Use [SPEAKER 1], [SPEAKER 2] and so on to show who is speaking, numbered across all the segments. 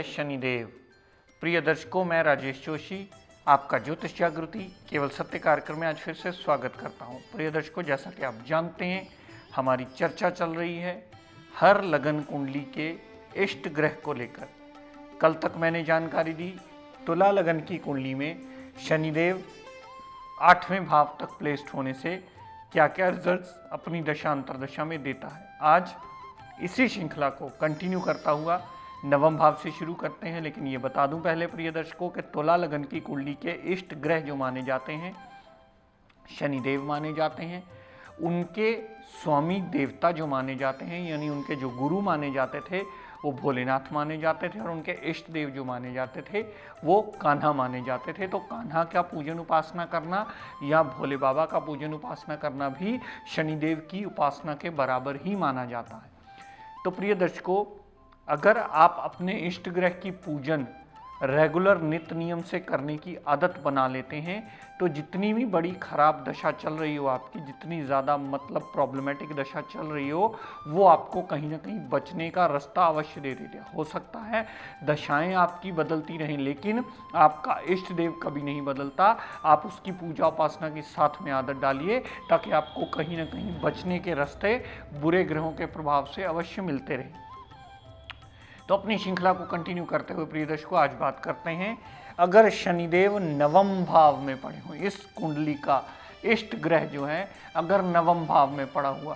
[SPEAKER 1] शनिदेव। प्रिय दर्शकों, मैं राजेश जोशी आपका ज्योतिष जागृति केवल सत्य कार्यक्रम में आज फिर से स्वागत करता हूं। प्रिय दर्शकों, जैसा कि आप जानते हैं, हमारी चर्चा चल रही है हर लगन कुंडली के इष्ट ग्रह को लेकर। कल तक मैंने जानकारी दी तुला लगन की कुंडली में शनिदेव 8वें भाव तक प्लेस्ड होने से क्या क्या रिजल्ट्स अपनी दशा अंतरदशा में देता है। आज इसी श्रृंखला को कंटिन्यू करता हुआ नवम भाव से शुरू करते हैं। लेकिन ये बता दूं पहले प्रिय दर्शकों कि तुला लगन की कुंडली के इष्ट ग्रह जो माने जाते हैं शनिदेव माने जाते हैं। उनके स्वामी देवता जो माने जाते हैं, यानी उनके जो गुरु माने जाते थे वो भोलेनाथ माने जाते थे, और उनके इष्ट देव जो माने जाते थे वो कान्हा माने जाते थे। तो कान्हा का पूजन उपासना करना या भोले बाबा का पूजन उपासना करना भी शनिदेव की उपासना के बराबर ही माना जाता है। तो प्रिय दर्शकों, अगर आप अपने इष्ट ग्रह की पूजन रेगुलर नित्य नियम से करने की आदत बना लेते हैं तो जितनी भी बड़ी खराब दशा चल रही हो आपकी, जितनी ज़्यादा मतलब प्रॉब्लमेटिक दशा चल रही हो, वो आपको कहीं ना कहीं बचने का रास्ता अवश्य दे देते हैं। हो सकता है दशाएं आपकी बदलती रहें लेकिन आपका इष्ट देव कभी नहीं बदलता। आप उसकी पूजा उपासना के साथ में आदत डालिए ताकि आपको कहीं ना कहीं बचने के रास्ते बुरे ग्रहों के प्रभाव से अवश्य मिलते रहें। तो अपनी श्रृंखला को कंटिन्यू करते हुए प्रिय दर्शकों, आज बात करते हैं अगर शनिदेव नवम भाव में पड़े हो, इस कुंडली का इष्ट ग्रह जो है अगर नवम भाव में पड़ा हुआ,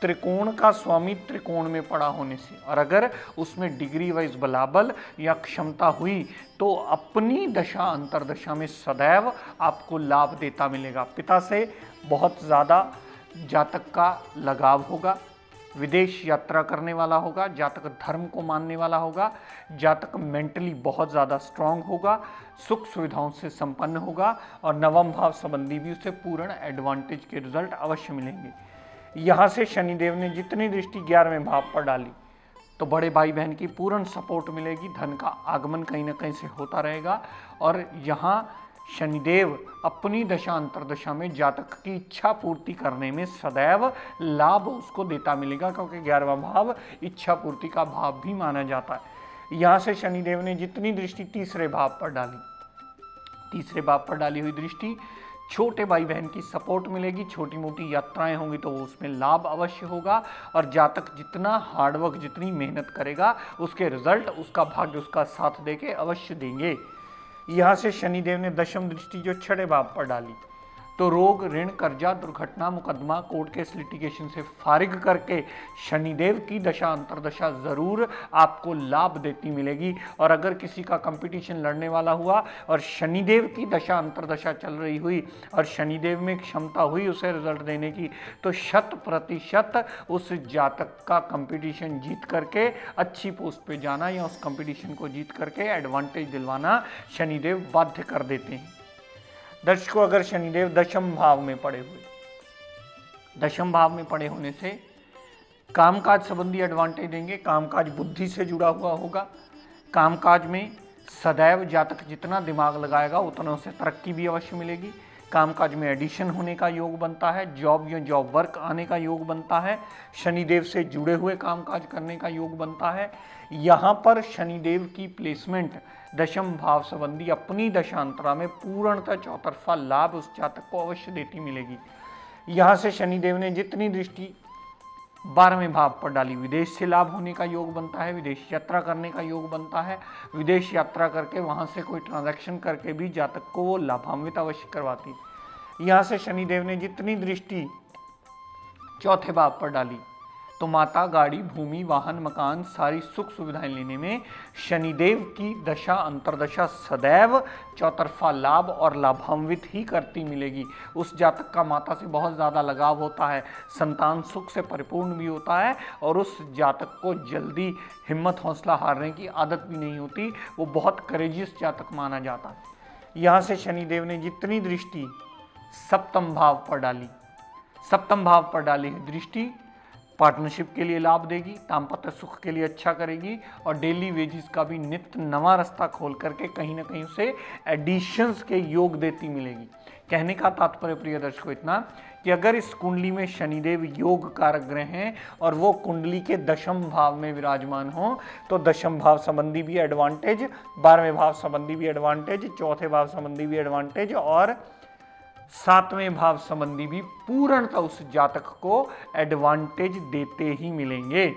[SPEAKER 1] त्रिकोण का स्वामी त्रिकोण में पड़ा होने से, और अगर उसमें डिग्री वाइज बलाबल या क्षमता हुई तो अपनी दशा अंतरदशा में सदैव आपको लाभ देता मिलेगा। पिता से बहुत ज़्यादा जातक का लगाव होगा, विदेश यात्रा करने वाला होगा, जातक धर्म को मानने वाला होगा, जातक मेंटली बहुत ज़्यादा स्ट्रांग होगा, सुख सुविधाओं से संपन्न होगा, और नवम भाव संबंधी भी उसे पूर्ण एडवांटेज के रिजल्ट अवश्य मिलेंगे। यहाँ से शनिदेव ने जितनी दृष्टि 11वें भाव पर डाली तो बड़े भाई बहन की पूर्ण सपोर्ट मिलेगी, धन का आगमन कहीं ना कहीं से होता रहेगा। और यहाँ शनिदेव अपनी दशा अंतरदशा में जातक की इच्छा पूर्ति करने में सदैव लाभ उसको देता मिलेगा, क्योंकि 11वां भाव इच्छा पूर्ति का भाव भी माना जाता है। यहाँ से शनिदेव ने जितनी दृष्टि तीसरे भाव पर डाली, तीसरे भाव पर डाली हुई दृष्टि छोटे भाई बहन की सपोर्ट मिलेगी, छोटी मोटी यात्राएं होंगी तो उसमें लाभ अवश्य होगा, और जातक जितना हार्डवर्क जितनी मेहनत करेगा उसके रिजल्ट उसका भाग्य उसका साथ देके अवश्य देंगे। यहाँ से शनिदेव ने दशम दृष्टि जो 6वें भाव पर डाली तो रोग, ऋण, कर्जा, दुर्घटना, मुकदमा, कोर्ट केस, लिटिगेशन से फारिग करके शनिदेव की दशा अंतरदशा जरूर आपको लाभ देती मिलेगी। और अगर किसी का कंपटीशन लड़ने वाला हुआ और शनिदेव की दशा अंतरदशा चल रही हुई और शनिदेव में क्षमता हुई उसे रिजल्ट देने की, तो 100% उस जातक का कंपटीशन जीत करके अच्छी पोस्ट पे जाना या उस कंपटीशन को जीत करके एडवांटेज दिलवाना शनिदेव बाध्य कर देते हैं। दर्शकों, अगर शनिदेव दशम भाव में पड़े हुए, दशम भाव में पड़े होने से कामकाज संबंधी एडवांटेज देंगे। कामकाज बुद्धि से जुड़ा हुआ होगा, कामकाज में सदैव जातक जितना दिमाग लगाएगा उतना उसे तरक्की भी अवश्य मिलेगी। कामकाज में एडिशन होने का योग बनता है, जॉब या जॉब वर्क आने का योग बनता है, शनिदेव से जुड़े हुए कामकाज करने का योग बनता है। यहाँ पर शनिदेव की प्लेसमेंट दशम भाव संबंधी अपनी दशांतरा में पूर्णतः चौतरफा लाभ उस जातक को अवश्य देती मिलेगी। यहाँ से शनिदेव ने जितनी दृष्टि 12वें भाव पर डाली, विदेश से लाभ होने का योग बनता है, विदेश यात्रा करने का योग बनता है, विदेश यात्रा करके वहाँ से कोई ट्रांजैक्शन करके भी जातक को वो लाभान्वित अवश्य करवाती। यहाँ से शनिदेव ने जितनी दृष्टि 4थे भाव पर डाली तो माता, गाड़ी, भूमि, वाहन, मकान, सारी सुख सुविधाएं लेने में शनिदेव की दशा अंतरदशा सदैव चौतरफा लाभ और लाभान्वित ही करती मिलेगी। उस जातक का माता से बहुत ज़्यादा लगाव होता है, संतान सुख से परिपूर्ण भी होता है, और उस जातक को जल्दी हिम्मत हौसला हारने की आदत भी नहीं होती, वो बहुत करेजियस जातक माना जाता है। यहाँ से शनिदेव ने जितनी दृष्टि 7वें भाव पर डाली, 7वें भाव पर डाली है दृष्टि पार्टनरशिप के लिए लाभ देगी, दाम्पत्य सुख के लिए अच्छा करेगी और डेली वेजिस का भी नित्य नवा रास्ता खोल करके कहीं ना कहीं उसे एडिशंस के योग देती मिलेगी। कहने का तात्पर्य प्रिय दर्शकों इतना कि अगर इस कुंडली में शनिदेव योग कारक ग्रह हैं और वो कुंडली के दशम भाव में विराजमान हो तो दशम भाव संबंधी भी एडवांटेज, 12वें भाव संबंधी भी एडवांटेज, चौथे भाव संबंधी भी एडवांटेज और 7वें भाव संबंधी भी पूर्णतः उस जातक को एडवांटेज देते ही मिलेंगे।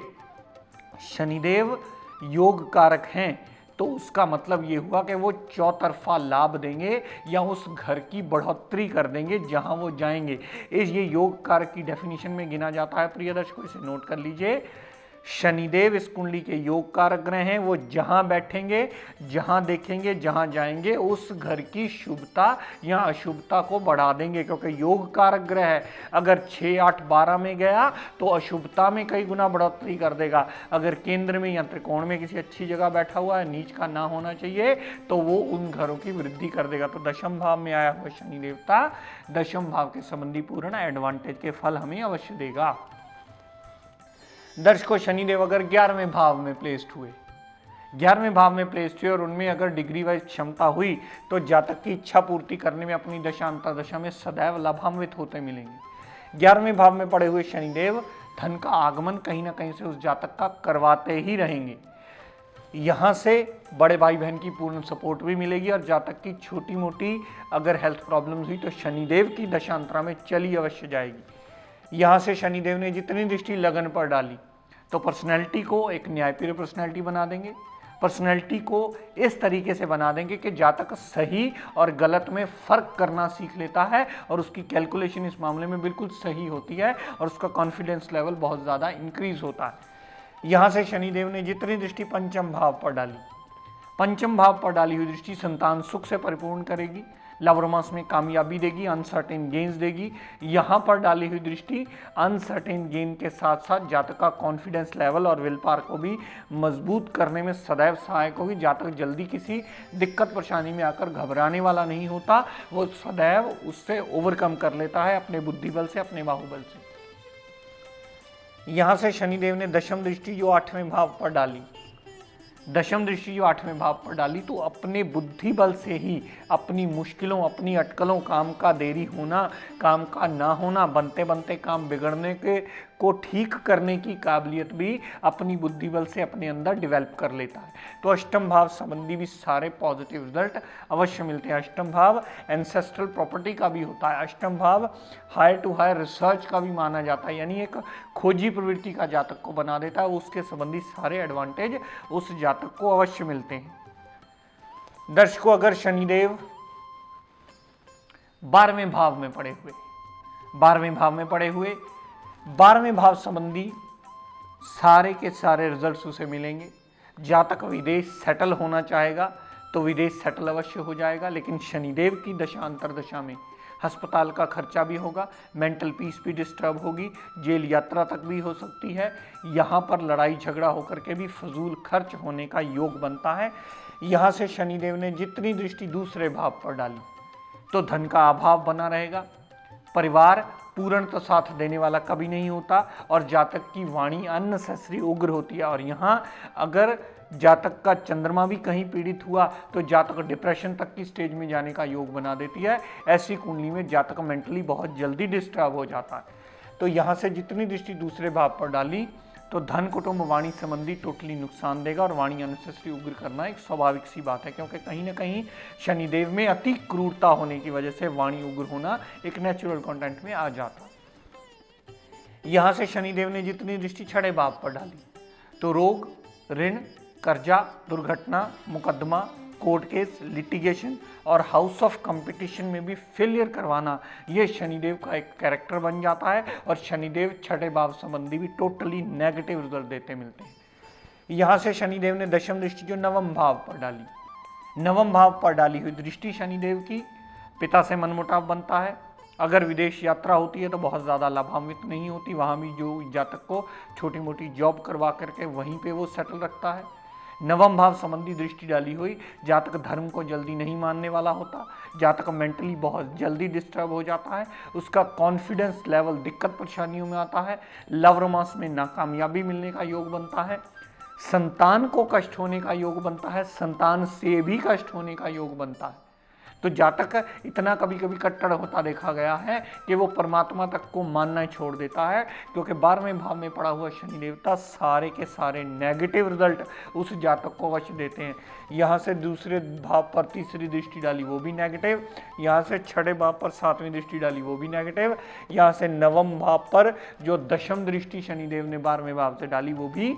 [SPEAKER 1] शनिदेव योग कारक हैं तो उसका मतलब ये हुआ कि वो चौतरफा लाभ देंगे या उस घर की बढ़ोतरी कर देंगे जहां वो जाएंगे। ये योग कारक की डेफिनेशन में गिना जाता है प्रिय दर्शकों, इसे नोट कर लीजिए। शनिदेव इस कुंडली के योग कारक ग्रह हैं, वो जहां बैठेंगे, जहां देखेंगे, जहां जाएंगे उस घर की शुभता या अशुभता को बढ़ा देंगे, क्योंकि योग कारक ग्रह है। अगर 6, 8, 12 में गया तो अशुभता में कई गुना बढ़ोतरी कर देगा। अगर केंद्र में या त्रिकोण में किसी अच्छी जगह बैठा हुआ है, नीच का ना होना चाहिए, तो वो उन घरों की वृद्धि कर देगा। तो दशम भाव में आया हुआ शनि देवता दशम भाव के संबंधी पूर्ण एडवांटेज के फल हमें अवश्य देगा। दर्शकों, शनिदेव अगर 11वें भाव में प्लेस्ड हुए, 11वें भाव में प्लेस्ड हुए और उनमें अगर डिग्री वाइज क्षमता हुई तो जातक की इच्छा पूर्ति करने में अपनी दशा अंतर्दशा में सदैव लाभान्वित होते मिलेंगे। 11वें भाव में पड़े हुए शनिदेव धन का आगमन कहीं ना कहीं से उस जातक का करवाते ही रहेंगे। यहाँ से बड़े भाई बहन की पूर्ण सपोर्ट भी मिलेगी और जातक की छोटी मोटी अगर हेल्थ प्रॉब्लम्स हुई तो शनिदेव की दशांतरा में चली अवश्य जाएगी। यहाँ से शनिदेव ने जितनी दृष्टि लगन पर डाली तो पर्सनैलिटी को एक न्यायप्रिय पर्सनैलिटी बना देंगे। पर्सनैलिटी को इस तरीके से बना देंगे कि जातक सही और गलत में फ़र्क करना सीख लेता है और उसकी कैलकुलेशन इस मामले में बिल्कुल सही होती है और उसका कॉन्फिडेंस लेवल बहुत ज़्यादा इंक्रीज होता है। यहाँ से शनिदेव ने जितनी दृष्टि पंचम भाव पर डाली, पंचम भाव पर डाली हुई दृष्टि संतान सुख से परिपूर्ण करेगी, लव रोमांस में कामयाबी देगी, अनसर्टेन गेन्स देगी। यहाँ पर डाली हुई दृष्टि अनसर्टेन गेन के साथ साथ जातक का कॉन्फिडेंस लेवल और विल पावर को भी मजबूत करने में सदैव सहायक होगी। जातक जल्दी किसी दिक्कत परेशानी में आकर घबराने वाला नहीं होता, वो सदैव उससे ओवरकम कर लेता है अपने बुद्धि बल से, अपने बाहुबल से। यहाँ से शनिदेव ने दशम दृष्टि जो 8वें भाव पर डाली, दशम दृष्टि जो 8वें भाव पर डाली तो अपने बुद्धि बल से ही अपनी मुश्किलों, अपनी अटकलों, काम का देरी होना, काम का ना होना, बनते बनते काम बिगड़ने के को ठीक करने की काबिलियत भी अपनी बुद्धि बल से अपने अंदर डेवलप कर लेता है। तो अष्टम भाव संबंधी भी सारे पॉजिटिव रिजल्ट अवश्य मिलते हैं। अष्टम भाव एंसेस्ट्रल प्रॉपर्टी का भी होता है, अष्टम भाव हायर टू हायर रिसर्च का भी माना जाता है, यानी एक खोजी प्रवृत्ति का जातक को बना देता है। उसके संबंधी सारे एडवांटेज उस जातक को अवश्य मिलते हैं। दर्शकों, अगर शनिदेव 12वें भाव में पड़े हुए, 12वें भाव में पड़े हुए 12वें भाव संबंधी सारे के सारे रिजल्ट्स उसे मिलेंगे। जातक विदेश सेटल होना चाहेगा तो विदेश सेटल अवश्य हो जाएगा, लेकिन शनिदेव की दशा अंतर्दशा में अस्पताल का खर्चा भी होगा, मेंटल पीस भी डिस्टर्ब होगी, जेल यात्रा तक भी हो सकती है। यहाँ पर लड़ाई झगड़ा होकर के भी फजूल खर्च होने का योग बनता है। यहाँ से शनिदेव ने जितनी दृष्टि दूसरे भाव पर डाली तो धन का अभाव बना रहेगा, परिवार पूर्णतः साथ देने वाला कभी नहीं होता और जातक की वाणी अननेसेसरी उग्र होती है। और यहाँ अगर जातक का चंद्रमा भी कहीं पीड़ित हुआ तो जातक डिप्रेशन तक की स्टेज में जाने का योग बना देती है। ऐसी कुंडली में जातक मेंटली बहुत जल्दी डिस्टर्ब हो जाता है। तो यहाँ से जितनी दृष्टि दूसरे भाव पर डाली तो धन, कुटुंब, वाणी संबंधी टोटली नुकसान देगा और वाणी अननेसेसरी उग्र करना एक स्वाभाविक सी बात है, क्योंकि कहीं ना कहीं शनिदेव में अति क्रूरता होने की वजह से वाणी उग्र होना एक नेचुरल कंटेंट में आ जाता। यहाँ से शनिदेव ने जितनी दृष्टि 6वें भाव पर डाली तो रोग, ऋण, कर्जा, दुर्घटना, मुकदमा, कोर्ट केस, लिटिगेशन और हाउस ऑफ कंपटीशन में भी फेलियर करवाना, ये शनिदेव का एक कैरेक्टर बन जाता है और शनिदेव 6ठे भाव संबंधी भी टोटली नेगेटिव रिजल्ट देते मिलते हैं। यहाँ से शनिदेव ने दशम दृष्टि जो 9वें भाव पर डाली, 9वें भाव पर डाली हुई दृष्टि शनिदेव की पिता से मनमुटाव बनता है। अगर विदेश यात्रा होती है तो बहुत ज़्यादा लाभान्वित नहीं होती, वहाँ भी जो जातक को छोटी मोटी जॉब करवा करके वहीं पे वो सेटल रखता है। नवम भाव संबंधी दृष्टि डाली हुई, जातक धर्म को जल्दी नहीं मानने वाला होता, जातक मेंटली बहुत जल्दी डिस्टर्ब हो जाता है, उसका कॉन्फिडेंस लेवल दिक्कत परेशानियों में आता है, लव रोमांस में नाकामयाबी मिलने का योग बनता है, संतान को कष्ट होने का योग बनता है, संतान से भी कष्ट होने का योग बनता है। तो जातक इतना कभी कभी कट्टर होता देखा गया है कि वो परमात्मा तक को मानना ही छोड़ देता है, क्योंकि 12वें भाव में पड़ा हुआ शनि देवता सारे के सारे नेगेटिव रिजल्ट उस जातक को अवश्य देते हैं। यहाँ से दूसरे भाव पर तीसरी दृष्टि डाली वो भी नेगेटिव, यहाँ से छठे भाव पर 7वीं दृष्टि डाली वो भी नेगेटिव, यहाँ से नवम भाव पर जो दशम दृष्टि शनिदेव ने 12वें भाव से डाली वो भी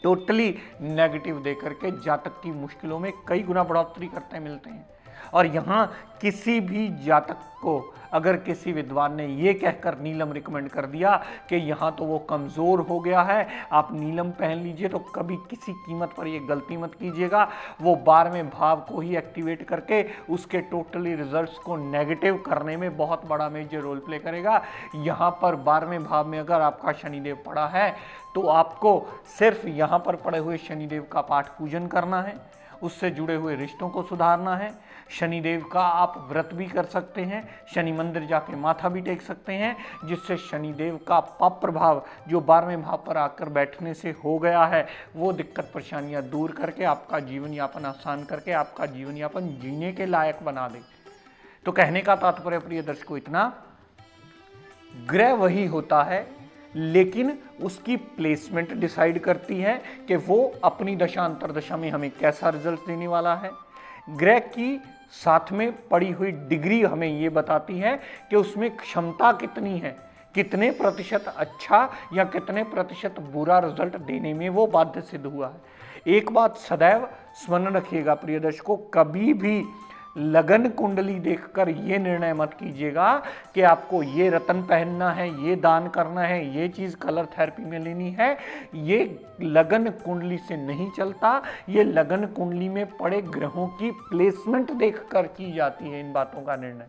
[SPEAKER 1] टोटली नेगेटिव देकर के जातक की मुश्किलों में कई गुना बढ़ोतरी करते मिलते हैं। और यहाँ किसी भी जातक को अगर किसी विद्वान ने ये कहकर नीलम रिकमेंड कर दिया कि यहाँ तो वो कमज़ोर हो गया है, आप नीलम पहन लीजिए, तो कभी किसी कीमत पर ये गलती मत कीजिएगा। वो 12वें भाव को ही एक्टिवेट करके उसके टोटली रिजल्ट्स को नेगेटिव करने में बहुत बड़ा मेजर रोल प्ले करेगा। यहाँ पर 12वें भाव में अगर आपका शनिदेव पड़ा है तो आपको सिर्फ यहाँ पर पड़े हुए शनिदेव का पाठ पूजन करना है, उससे जुड़े हुए रिश्तों को सुधारना है। शनिदेव का आप व्रत भी कर सकते हैं, शनि मंदिर जाके माथा भी टेक सकते हैं, जिससे शनिदेव का पाप प्रभाव जो 12वें भाव पर आकर बैठने से हो गया है वो दिक्कत परेशानियां दूर करके आपका जीवन यापन आसान करके आपका जीवन यापन जीने के लायक बना दे। तो कहने का तात्पर्य प्रिय दर्शकों इतना, ग्रह वही होता है लेकिन उसकी प्लेसमेंट डिसाइड करती है कि वो अपनी दशा अंतरदशा में हमें कैसा रिजल्ट देने वाला है। ग्रह की साथ में पड़ी हुई डिग्री हमें ये बताती है कि उसमें क्षमता कितनी है, कितने प्रतिशत अच्छा या कितने प्रतिशत बुरा रिजल्ट देने में वो बाध्य सिद्ध हुआ है। एक बात सदैव स्मरण रखिएगा प्रिय दर्शकों, कभी भी लगन कुंडली देखकर ये निर्णय मत कीजिएगा कि आपको ये रत्न पहनना है, ये दान करना है, ये चीज़ कलर थेरेपी में लेनी है। ये लगन कुंडली से नहीं चलता, ये लगन कुंडली में पड़े ग्रहों की प्लेसमेंट देखकर की जाती है इन बातों का निर्णय।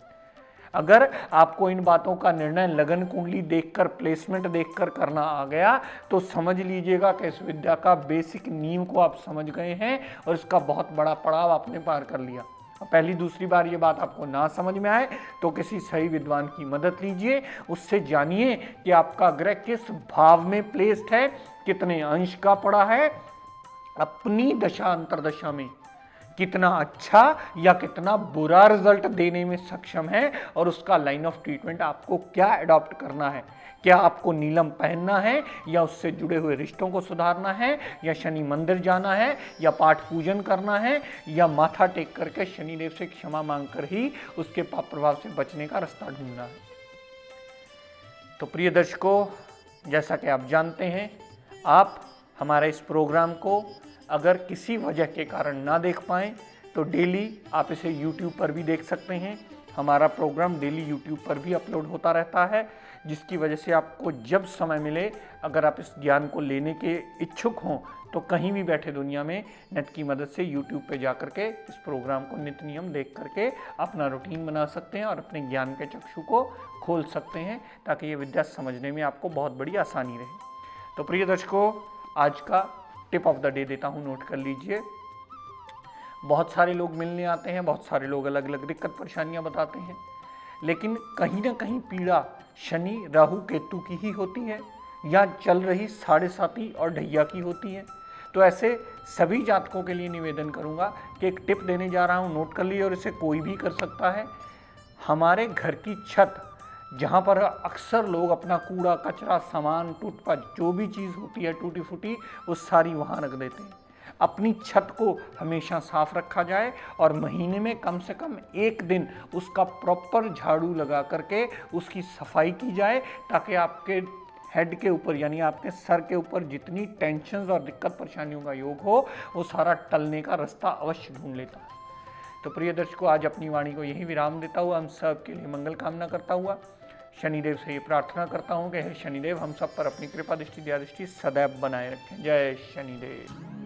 [SPEAKER 1] अगर आपको इन बातों का निर्णय लगन कुंडली देखकर, प्लेसमेंट देखकर करना आ गया तो समझ लीजिएगा कि इस विद्या का बेसिक नींव को आप समझ गए हैं और इसका बहुत बड़ा पड़ाव आपने पार कर लिया। पहली दूसरी बार ये बात आपको ना समझ में आए तो किसी सही विद्वान की मदद लीजिए, उससे जानिए कि आपका ग्रह किस भाव में प्लेस्ड है, कितने अंश का पड़ा है, अपनी दशा अंतरदशा में कितना अच्छा या कितना बुरा रिजल्ट देने में सक्षम है और उसका लाइन ऑफ ट्रीटमेंट आपको क्या अडॉप्ट करना है। क्या आपको नीलम पहनना है या उससे जुड़े हुए रिश्तों को सुधारना है या शनि मंदिर जाना है या पाठ पूजन करना है या माथा टेक करके शनिदेव से क्षमा मांगकर ही उसके पाप प्रभाव से बचने का रास्ता ढूंढना है। तो प्रिय दर्शकों, जैसा कि आप जानते हैं, आप हमारे इस प्रोग्राम को अगर किसी वजह के कारण ना देख पाएँ तो डेली आप इसे YouTube पर भी देख सकते हैं। हमारा प्रोग्राम डेली YouTube पर भी अपलोड होता रहता है, जिसकी वजह से आपको जब समय मिले, अगर आप इस ज्ञान को लेने के इच्छुक हों तो कहीं भी बैठे दुनिया में नेट की मदद से YouTube पे जा कर के इस प्रोग्राम को नित्य नियम देख करके अपना रूटीन बना सकते हैं और अपने ज्ञान के चक्षु को खोल सकते हैं, ताकि ये विद्या समझने में आपको बहुत बड़ी आसानी रहे। तो प्रिय दर्शकों, आज का टिप ऑफ द डे देता हूँ, नोट कर लीजिए। बहुत सारे लोग मिलने आते हैं, बहुत सारे लोग अलग अलग दिक्कत परेशानियां बताते हैं, लेकिन कहीं ना कहीं पीड़ा शनि राहु केतु की ही होती है या चल रही 7.5 और ढैया की होती है। तो ऐसे सभी जातकों के लिए निवेदन करूंगा कि एक टिप देने जा रहा हूं, नोट कर लीजिए और इसे कोई भी कर सकता है। हमारे घर की छत, जहाँ पर अक्सर लोग अपना कूड़ा कचरा सामान टूटपट जो भी चीज़ होती है टूटी फूटी, वो सारी वहाँ रख देते हैं। अपनी छत को हमेशा साफ रखा जाए और महीने में कम से कम एक दिन उसका प्रॉपर झाड़ू लगा करके उसकी सफाई की जाए, ताकि आपके हेड के ऊपर यानी आपके सर के ऊपर जितनी टेंशन और दिक्कत परेशानियों का योग हो वो सारा टलने का रास्ता अवश्य ढूंढ लेता है। तो प्रिय दर्शकों, आज अपनी वाणी को यही विराम देता हुआ हम सब के लिए मंगल कामना करता हुआ शनिदेव से ये प्रार्थना करता हूँ कि हे शनिदेव हम सब पर अपनी कृपा दृष्टि दया दृष्टि सदैव बनाए रखें। जय शनिदेव।